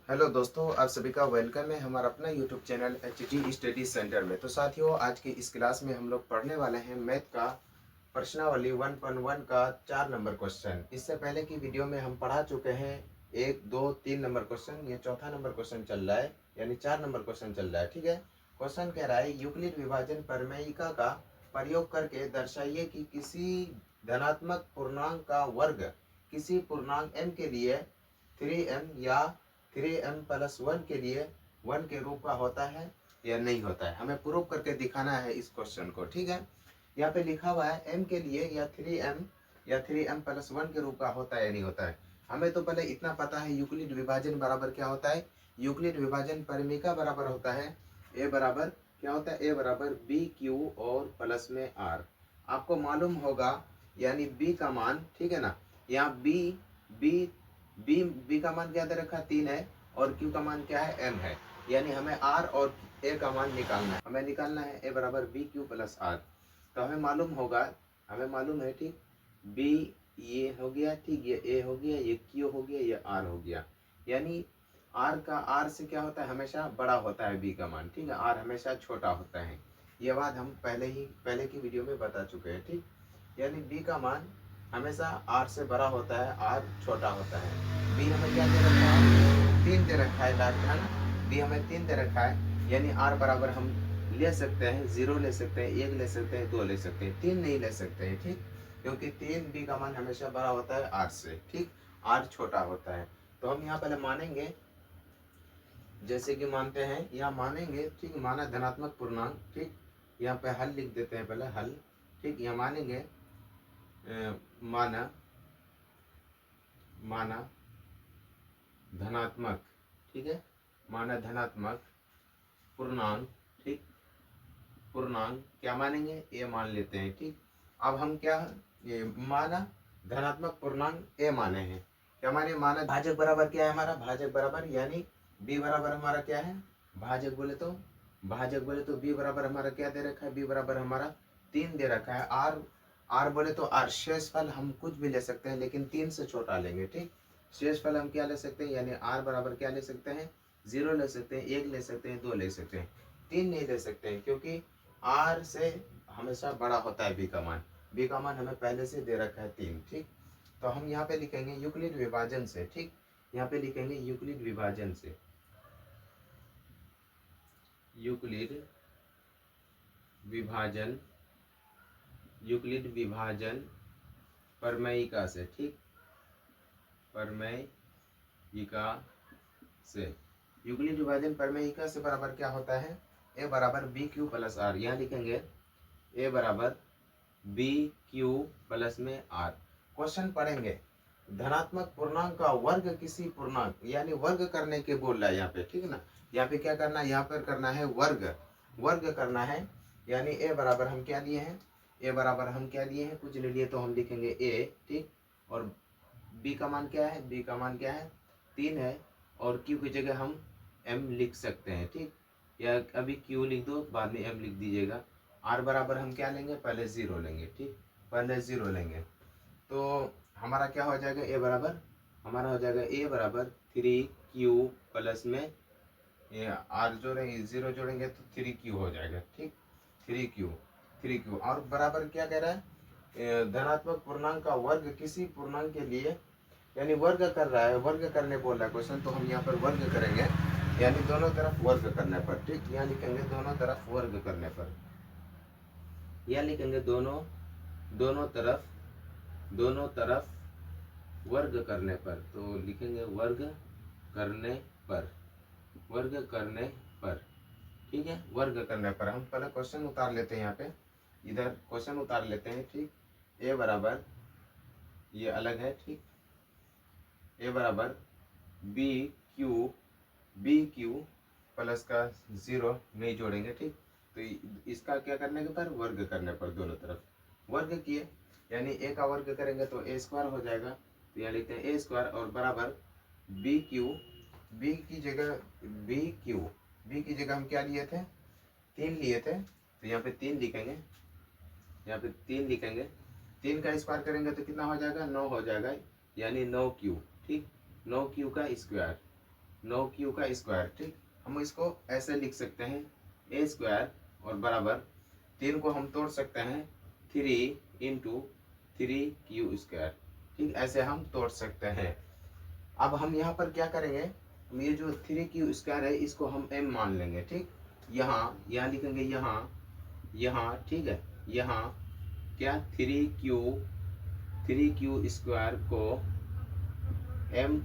Hello दोस्तों, आप सभी का वेलकम है हमारा अपना YouTube channel HG study centre में। तो साथियों, आज की इस क्लास में हम लोग पढ़ने वाले हैं मैथ का प्रश्नावली 1.1 का 4 नंबर क्वेश्चन। इससे पहले की वीडियो में हम पढ़ा चुके हैं 1, 2, 3 नंबर क्वेश्चन। ये चौथा नंबर क्वेश्चन चल रहा है, यानी 4 नंबर क्वेश्चन चल रहा है। ठीक है। क्वेश्चन कह रहा है यूक्लिड विभाजन प्रमेयिका का प्रयोग करके दर्शाइए कि किसी धनात्मक पूर्णांक का वर्ग किसी पूर्णांक m के लिए 3m या 3m+1 के लिए 1 के रूप का होता है या नहीं होता है। हमें प्रूव करके दिखाना है इस क्वेश्चन को। ठीक है। यहाँ पे लिखा हुआ है m के लिए या 3m या 3m+1 के रूप का होता है या नहीं होता है। हमें तो पहले इतना पता है यूक्लिड विभाजन बराबर क्या होता है। यूक्लिड विभाजन परिमेयिका बराबर होता है a बराबर क्या होता है, a बराबर BQ और प्लस में R। आपको मालूम होगा, यानी b का मान, ठीक है ना। यहाँ b का मान क्या दे रखा है, 3 है, और q का मान क्या है, m है। यानी हमें r और a का मान निकालना है। हमें निकालना है a बराबर BQ प्लस R। तो हमें मालूम होगा, हमें मालूम है, ठीक, b ये हो गया, ठीक, ये a हो गया, ये q हो गया, ये r हो गया। यानी r से क्या होता है, हमेशा बड़ा होता है b का मान। ठीक है, r हमेशा छोटा होता है। ये बात हम पहले की वीडियो में बता चुके हैं। ठीक, यानी b का मान हमेशा r से बड़ा होता है, r छोटा होता है। b हमें क्या दे रखा है, 3 दे रखा है लास्ट, है ना। b हमें 3 दे रखा है, यानी r बराबर हम ले सकते हैं 0 ले सकते हैं, 1 ले सकते हैं, 2 ले सकते हैं, 3 नहीं ले सकते हैं। ठीक, क्योंकि 3 b का मान हमेशा बड़ा होता है r से। ठीक, r छोटा होता है। तो हम यहाँ पहले मानेंगे, जैसे कि मानते हैं, यहाँ मानेंगे, ठीक, माना धनात्मक पूर्णांक। ठीक, यहाँ पे हल लिख देते हैं पहले, हल। ठीक, यहाँ मानेंगे माना माना धनात्मक, ठीक है, माना धनात्मक पूर्णांक। ठीक, पूर्णांक क्या मानेंगे, ए मान लेते हैं। ठीक, अब हम क्या, ये माना धनात्मक पूर्णांक ए माने हैं। क्या माने, माना भाजक बराबर क्या है हमारा, भाजक बराबर, यानी बी बराबर हमारा क्या है, भाजक बोले तो बी बराबर हमारा क्या दे रखा है, बी बराबर हमारा 3 दे रखा है। आर बोले तो आर, शेषफल हम कुछ भी ले सकते हैं, लेकिन 3 से छोटा लेंगे। ठीक, शेषफल हम क्या ले सकते हैं, यानी आर बराबर क्या ले सकते हैं, 0 ले सकते हैं, 1 ले सकते हैं, 2 ले सकते हैं, 3 नहीं ले सकते हैं, क्योंकि आर से हमेशा बड़ा होता है बी का मान। बी का मान हमें पहले से दे रखा है 3। ठीक, तो हम यहाँ पे लिखेंगे यूक्लिड विभाजन से। ठीक, यहाँ पे लिखेंगे यूक्लिड विभाजन से, यूक्लिड विभाजन, यूक्लिड विभाजन प्रमेयिका से। ठीक, प्रमेयिका से, यूक्लिड विभाजन प्रमेयिका से बराबर क्या होता है, ए बराबर BQ प्लस R। यहाँ लिखेंगे ए बराबर BQ प्लस में R। क्वेश्चन पढ़ेंगे, धनात्मक पूर्णांक का वर्ग किसी पूर्णांक, यानी वर्ग करने के बोल रहा है यहाँ पे। ठीक है ना, यहाँ पे क्या करना है, यहाँ पर करना है वर्ग करना है। यानी ए बराबर हम क्या लिए हैं, ए बराबर हम क्या लिए हैं, कुछ ले लिए, तो हम लिखेंगे ए। ठीक, और बी का मान क्या है, बी का मान क्या है, 3 है, और क्यू की जगह हम एम लिख सकते हैं। ठीक, या अभी क्यू लिख दो, बाद में एम लिख दीजिएगा। आर बराबर हम क्या लेंगे, पहले 0 लेंगे। ठीक, पहले 0 लेंगे, तो हमारा क्या हो जाएगा, ए बराबर हमारा हो जाएगा ए बराबर 3Q प्लस में ये आर जोड़ेंगे, 0 जोड़ेंगे तो 3Q हो जाएगा। ठीक, 3Q और बराबर क्या कह रहा है, धनात्मक पूर्णांक का वर्ग किसी पूर्णांक के लिए, यानी वर्ग कर रहा है, वर्ग करने बोल रहा है क्वेश्चन, तो हम यहाँ पर वर्ग करेंगे, यानी दोनों तरफ वर्ग करने पर। ठीक, यहाँ लिखेंगे दोनों तरफ वर्ग करने पर, यहाँ लिखेंगे दोनों तरफ वर्ग करने पर। तो लिखेंगे वर्ग करने पर। ठीक है, वर्ग करने पर हम पहले क्वेश्चन उतार लेते हैं, यहाँ पे इधर क्वेश्चन उतार लेते हैं। ठीक, ए बराबर, ये अलग है। ठीक, ए बराबर बी क्यू प्लस का 0 नहीं जोड़ेंगे। ठीक, तो इसका क्या करने के पर, वर्ग करने पर, दोनों तरफ वर्ग किए, यानी ए का वर्ग करेंगे तो ए स्क्वायर हो जाएगा। तो यहाँ लिखते हैं ए स्क्वायर और बराबर बी क्यू, बी की जगह हम क्या लिए थे, 3 लिए थे, तो यहाँ पे 3 लिखेंगे, यहाँ पे 3 लिखेंगे। 3 का स्क्वायर करेंगे तो कितना हो जाएगा, 9 हो जाएगा, यानी 9Q। ठीक, 9Q का स्क्वायर, 9q का स्क्वायर। ठीक, हम इसको ऐसे लिख सकते हैं ए स्क्वायर और बराबर 3 को हम तोड़ सकते हैं 3 इंटू 3q स्क्वायर। ठीक, ऐसे हम तोड़ सकते हैं। अब हम यहाँ पर क्या करेंगे, हम ये जो 3q स्क्वायर है इसको हम m मान लेंगे। ठीक, यहाँ लिखेंगे यहाँ ठीक है, यहाँ क्या 3q स्क्वायर को m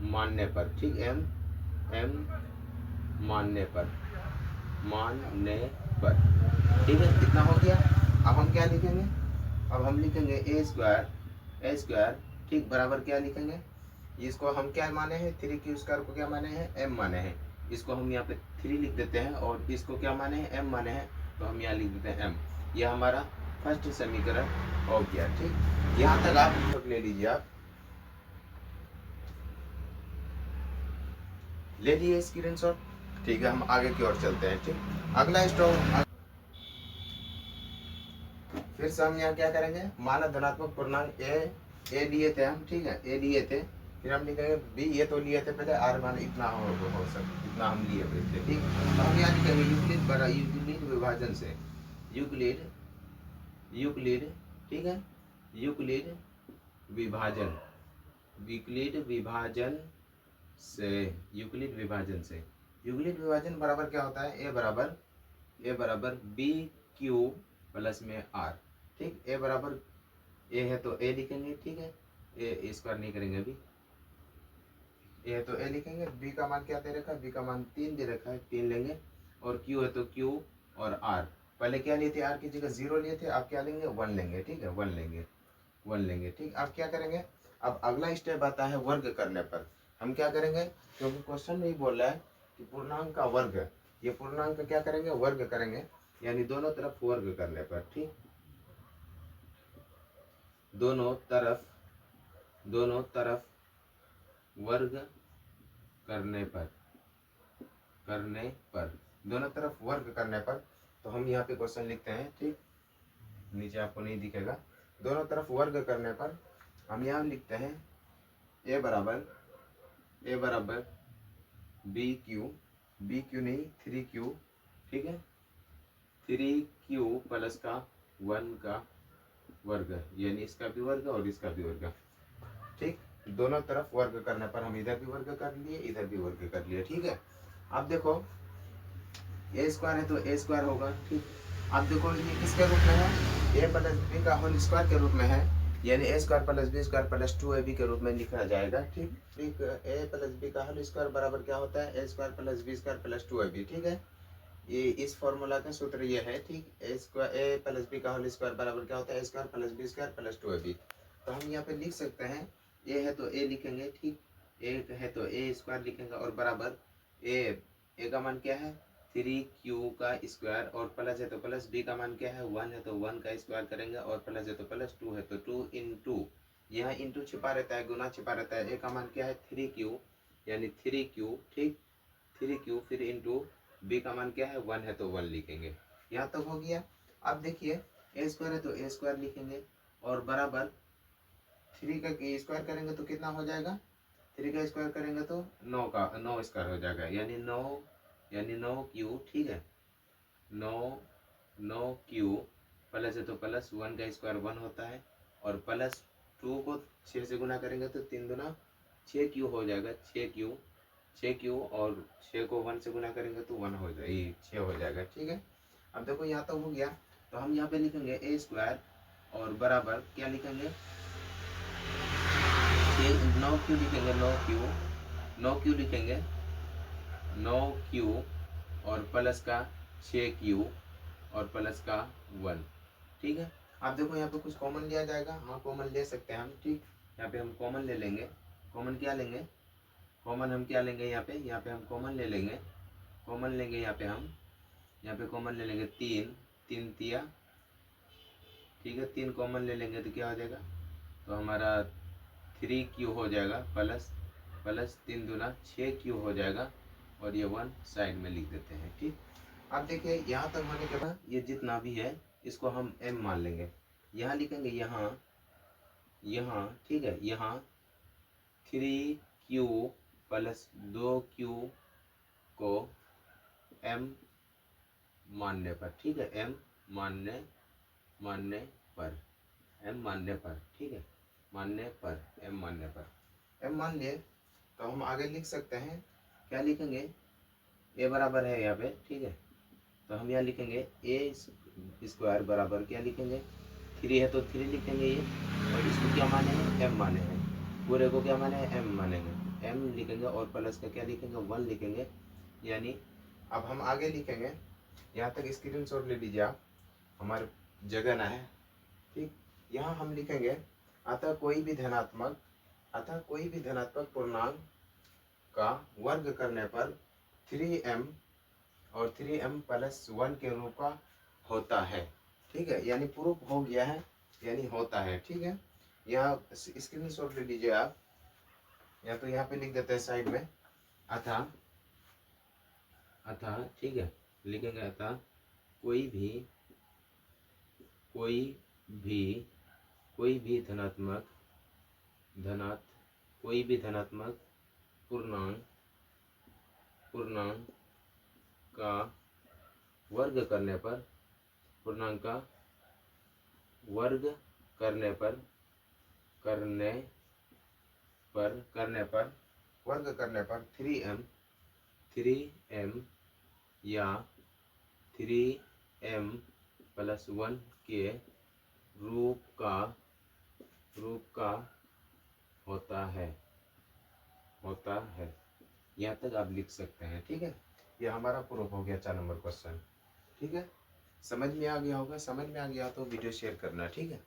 मानने पर, ठीक, m मानने पर ठीक है, कितना हो गया। अब हम क्या लिखेंगे, अब हम लिखेंगे ए स्क्वायर ठीक बराबर क्या लिखेंगे, इसको हम क्या माने हैं 3q स्क्वायर को क्या माने हैं m माने हैं, इसको हम यहाँ पे 3 लिख देते हैं और इसको क्या माने हैं m माने हैं, तो हम यहाँ लिख देते हैं m। यह हमारा फर्स्ट समीकरण हो गया। ठीक, यहाँ तक आप ले लीजिए, आप ले लिए स्क्रीनशॉट। ठीक है, हम आगे की ओर चलते हैं। ठीक, अगला स्टेप फिर से हम यहाँ क्या करेंगे, माना धनात्मक पूर्णांक ए लिए थे हम, ठीक है, ए लिए थे, फिर हम लिखेंगे बी, ये तो लिए थे पहले, आर मान इतना हो सकता, इतना हम लिए हुए थे। ठीक, तो हम यहाँ लिखेंगे यूक्लिड विभाजन से, यूक्लिड ठीक है, यूक्लिड विभाजन से यूक्लिड विभाजन बराबर क्या होता है, ए बराबर बी क्यू प्लस में आर। ठीक, ए बराबर ए है तो ए लिखेंगे, ठीक है, ए स्क्वायर नहीं करेंगे अभी, ए है तो ए लिखेंगे, बी का मान क्या दे रखा है, बी का मान 3 दे रखा है, 3 लेंगे, और क्यू है तो क्यू और आर, पहले क्या लिए थे, आर की जगह 0 लिए थे, आप क्या लेंगे 1 लेंगे। ठीक है, 1 लेंगे। ठीक, आप क्या करेंगे, अब अगला स्टेप आता है वर्ग करने पर। हम क्या करेंगे, क्योंकि क्वेश्चन में ही बोल रहा है कि पूर्णांक का वर्ग, ये पूर्णांक क्या करेंगे, वर्ग करेंगे, यानी दोनों तरफ वर्ग करने पर। ठीक, दोनों तरफ वर्ग करने पर दोनों तरफ वर्ग करने पर, तो हम यहाँ पे क्वेश्चन लिखते हैं। ठीक, नीचे आपको नहीं दिखेगा, दोनों तरफ वर्ग करने पर हम यहाँ लिखते हैं ए बराबर बी क्यू नहीं 3q। ठीक है, 3q प्लस का 1 का वर्ग, यानी इसका भी वर्ग और इसका भी वर्ग। ठीक, दोनों तरफ वर्ग करने पर हम इधर भी वर्ग कर लिए, इधर भी वर्ग कर लिए। ठीक है, अब देखो ए स्क्वायर है तो ए स्क्वायर होगा। ठीक, अब देखो ये किसके रूप में है, ए प्लस बी का होल स्क्वायर के रूप में है, यानी a square plus b square plus 2ab के रूप में लिखा जाएगा। ठीक, ए प्लस बी का होल स्क्वायर बराबर क्या होता है, a square plus b square plus 2ab। ठीक है, ये इस फॉर्मूला का सूत्र ये है। ठीक, ए प्लस बी का होल स्क्वायर बराबर क्या होता है, a square plus b square plus 2ab। तो हम यहाँ पे लिख सकते हैं, ए है तो ए लिखेंगे, ठीक, ए है तो ए स्क्वायर लिखेंगे, और बराबर ए का मान क्या है 3q का स्क्वायर, और प्लस है तो प्लस, बी का मान क्या है 1 है तो 1 का स्क्वायर करेंगे, और प्लस है तो प्लस, 2 है तो 2 इंटू, यहाँ इंटू छिपा रहता है, गुना छिपा रहता है, ए का मान क्या है 3q, यानी 3q। ठीक, 3q फिर इंटू बी का मान क्या है 1 है तो 1 लिखेंगे। यहाँ तक हो गया। अब देखिए ए स्क्वायर है तो ए स्क्वायर लिखेंगे, और बराबर 3 का स्क्वायर करेंगे तो कितना हो जाएगा, 3 का स्क्वायर करेंगे तो 9 स्क्वायर हो जाएगा, यानी 9q। ठीक है, 9q प्लस है तो प्लस, 1 का स्क्वायर 1 होता है, और प्लस 2 को 6 से गुना करेंगे तो 3 दूना 6q हो जाएगा, 6q और 6 को 1 से गुना करेंगे तो 1 हो जाएगा, 6 हो जाएगा। ठीक है, अब देखो यहाँ तक हो गया, तो हम यहाँ पे लिखेंगे ए स्क्वायर और बराबर क्या लिखेंगे, 9q लिखेंगे, 9q लिखेंगे, 9q और प्लस का 6q और प्लस का 1। ठीक है, आप देखो यहाँ पे कुछ कॉमन लिया जाएगा, हाँ कॉमन ले सकते हैं हम। ठीक, यहाँ पे हम कॉमन ले लेंगे, कॉमन क्या लेंगे, कॉमन हम क्या लेंगे, यहाँ पे हम कॉमन ले लेंगे, यहाँ पे कॉमन ले लेंगे 3 तिया। ठीक है, 3 कॉमन ले लेंगे तो क्या हो जाएगा, तो हमारा 3q हो जाएगा, प्लस 3 दूना 6q हो जाएगा, और ये 1 साइड में लिख देते हैं। ठीक, अब देखिए यहाँ तक होने के बाद ये जितना भी है इसको हम m मान लेंगे, यहाँ लिखेंगे यहाँ। ठीक है, यहाँ 3q प्लस 2q को m मानने पर, ठीक है, m मानने पर, m मानने पर, ठीक है, मानने पर, m मानने पर, m मान लिए तो हम आगे लिख सकते हैं, क्या लिखेंगे, a बराबर है यहाँ पे, ठीक है, तो हम यहाँ लिखेंगे ए स्क्वायर बराबर क्या लिखेंगे, 3 है तो 3 लिखेंगे ये, और इसको क्या माने हैं, m माने हैं, पूरे को क्या माने हैं, m मानेंगे, m लिखेंगे और प्लस का क्या लिखेंगे, 1 लिखेंगे। यानी अब हम आगे लिखेंगे, यहाँ तक स्क्रीन शॉट ले लीजिए आप, हमारे जगह ना है, ठीक। यहाँ हम लिखेंगे अतः कोई भी धनात्मक पूर्णांक का वर्ग करने पर 3m और 3m प्लस 1 के रूप का होता है, ठीक है, यानी प्रूफ हो गया है, यानी होता है, ठीक है। यहाँ स्क्रीन शॉट ले लीजिए आप, या तो यहाँ पे लिख देते हैं साइड में, अतः, ठीक है, लिखेंगे अतः कोई भी धनात्मक पूर्णांक का वर्ग करने पर, 3m या 3m प्लस 1 के रूप का होता है। यहाँ तक आप लिख सकते हैं, ठीक है। यह हमारा प्रूफ हो गया 4 नंबर क्वेश्चन, ठीक है। समझ में आ गया होगा, समझ में आ गया तो वीडियो शेयर करना, ठीक है।